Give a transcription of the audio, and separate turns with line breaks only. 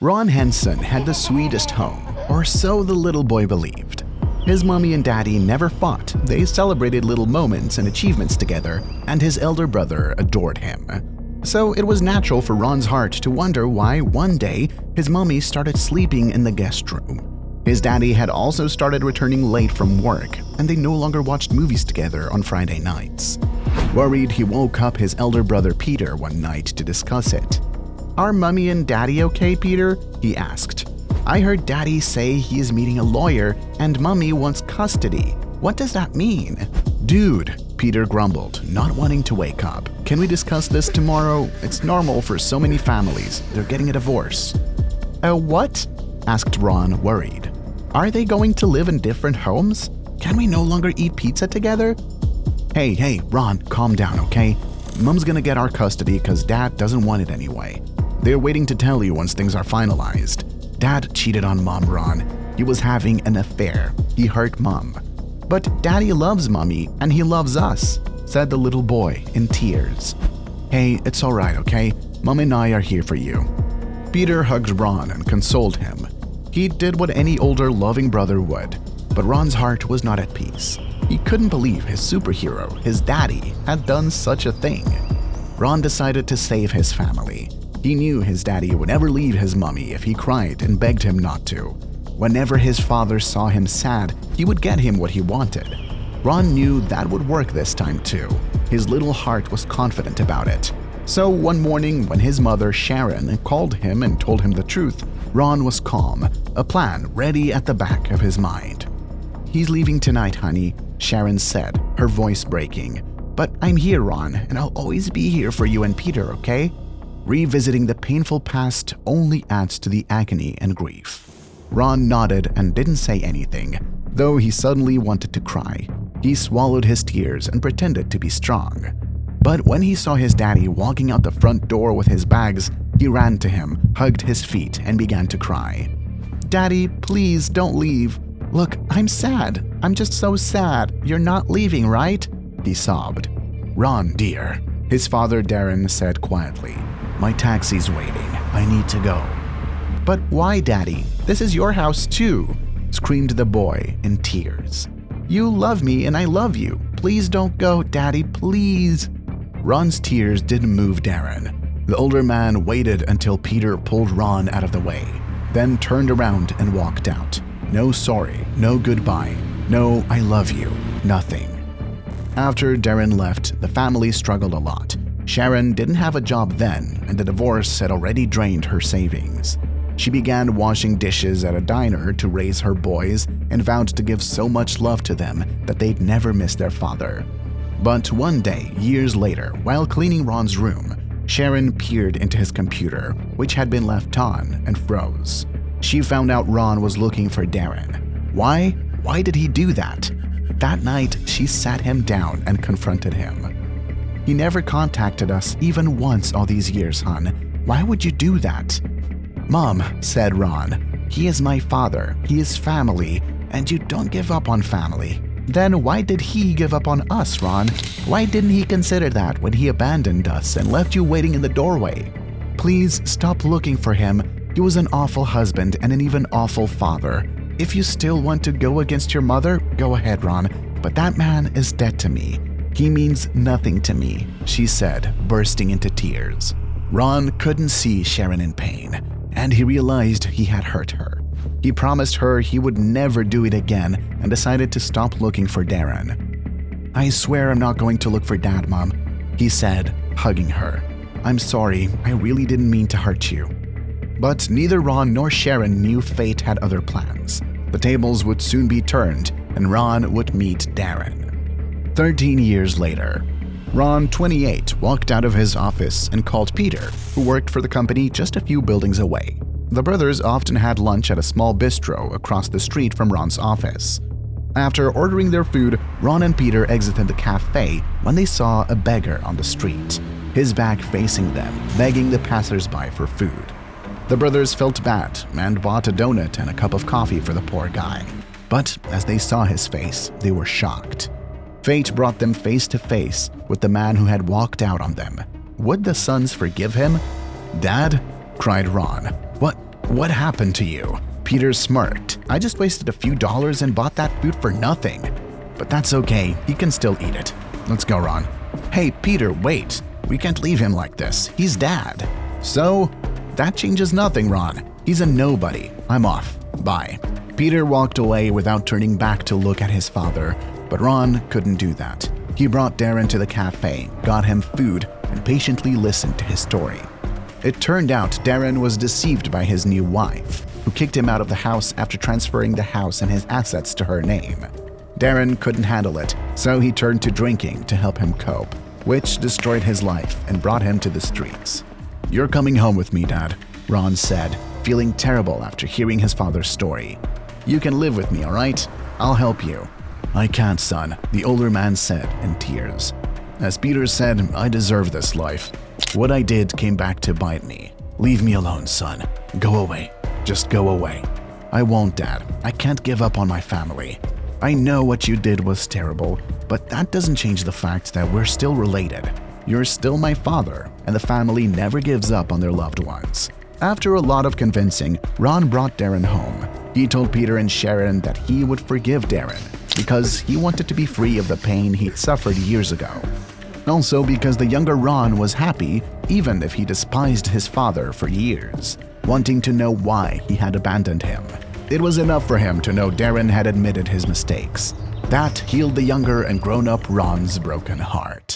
Ron Henson had the sweetest home, or so the little boy believed. His mommy and daddy never fought. They celebrated little moments and achievements together, and his elder brother adored him. So it was natural for Ron's heart to wonder why one day his mommy started sleeping in the guest room. His daddy had also started returning late from work, and they no longer watched movies together on Friday nights. Worried, he woke up his elder brother Peter one night to discuss it. "Are mommy and daddy okay, Peter?" he asked. "I heard daddy say he is meeting a lawyer and mommy wants custody. What does that mean?" "Dude," Peter grumbled, not wanting to wake up. "Can we discuss this tomorrow? It's normal for so many families. They're getting a divorce." What?" asked Ron, worried. "Are they going to live in different homes? Can we no longer eat pizza together?" Hey, Ron, calm down, okay? Mom's gonna get our custody because Dad doesn't want it anyway. They're waiting to tell you once things are finalized. Dad cheated on Mom, Ron. He was having an affair. He hurt Mom. "But Daddy loves Mommy and he loves us," said the little boy in tears. "Hey, it's alright, okay? Mom and I are here for you." Peter hugged Ron and consoled him. He did what any older, loving brother would, but Ron's heart was not at peace. He couldn't believe his superhero, his daddy, had done such a thing. Ron decided to save his family. He knew his daddy would never leave his mommy if he cried and begged him not to. Whenever his father saw him sad, he would get him what he wanted. Ron knew that would work this time too. His little heart was confident about it. So one morning when his mother, Sharon, called him and told him the truth, Ron was calm, a plan ready at the back of his mind. "He's leaving tonight, honey," Sharon said, her voice breaking. "But I'm here, Ron, and I'll always be here for you and Peter, okay?" Revisiting the painful past only adds to the agony and grief. Ron nodded and didn't say anything, though he suddenly wanted to cry. He swallowed his tears and pretended to be strong. But when he saw his daddy walking out the front door with his bags, he ran to him, hugged his feet, and began to cry. "Daddy, please don't leave. Look, I'm sad. I'm just so sad. You're not leaving, right?" he sobbed. "Ron, dear," his father Darren said quietly. "My taxi's waiting. I need to go." "But why, Daddy? This is your house too," screamed the boy in tears. "You love me and I love you. Please don't go, Daddy, please." Ron's tears didn't move Darren. The older man waited until Peter pulled Ron out of the way, then turned around and walked out. No sorry, no goodbye, no I love you, nothing. After Darren left, the family struggled a lot. Sharon didn't have a job then, and the divorce had already drained her savings. She began washing dishes at a diner to raise her boys and vowed to give so much love to them that they'd never miss their father. But one day, years later, while cleaning Ron's room, Sharon peered into his computer, which had been left on, and froze. She found out Ron was looking for Darren. Why? Why did he do that? That night, she sat him down and confronted him. "He never contacted us even once all these years, hon. Why would you do that?" "Mom," said Ron, "he is my father, he is family, and you don't give up on family." "Then why did he give up on us, Ron? Why didn't he consider that when he abandoned us and left you waiting in the doorway?" "Please stop looking for him. He was an awful husband and an even awful father. If you still want to go against your mother, go ahead, Ron, but that man is dead to me. He means nothing to me," she said, bursting into tears. Ron couldn't see Sharon in pain, and he realized he had hurt her. He promised her he would never do it again and decided to stop looking for Darren. "I swear I'm not going to look for Dad, Mom," he said, hugging her. "I'm sorry, I really didn't mean to hurt you." But neither Ron nor Sharon knew fate had other plans. The tables would soon be turned, and Ron would meet Darren. 13 years later, Ron, 28, walked out of his office and called Peter, who worked for the company just a few buildings away. The brothers often had lunch at a small bistro across the street from Ron's office. After ordering their food, Ron and Peter exited the cafe when they saw a beggar on the street, his back facing them, begging the passersby for food. The brothers felt bad and bought a donut and a cup of coffee for the poor guy. But as they saw his face, they were shocked. Fate brought them face to face with the man who had walked out on them. Would the sons forgive him? "Dad?" cried Ron. What happened to you?" Peter smirked. "I just wasted a few dollars and bought that food for nothing. But that's okay, he can still eat it. Let's go, Ron." "Hey, Peter, wait. We can't leave him like this. He's Dad." "So? That changes nothing, Ron. He's a nobody. I'm off. Bye." Peter walked away without turning back to look at his father, but Ron couldn't do that. He brought Darren to the cafe, got him food, and patiently listened to his story. It turned out Darren was deceived by his new wife, who kicked him out of the house after transferring the house and his assets to her name. Darren couldn't handle it, so he turned to drinking to help him cope, which destroyed his life and brought him to the streets. "You're coming home with me, Dad," Ron said, feeling terrible after hearing his father's story. "You can live with me, all right? I'll help you." "I can't, son," the older man said in tears. "As Peter said, I deserve this life. What I did came back to bite me. Leave me alone, son. Go away. Just go away." "I won't, Dad. I can't give up on my family. I know what you did was terrible, but that doesn't change the fact that we're still related. You're still my father, and the family never gives up on their loved ones." After a lot of convincing, Ron brought Darren home. He told Peter and Sharon that he would forgive Darren because he wanted to be free of the pain he'd suffered years ago. Also because the younger Ron was happy even if he despised his father for years, wanting to know why he had abandoned him. It was enough for him to know Darren had admitted his mistakes. That healed the younger and grown-up Ron's broken heart.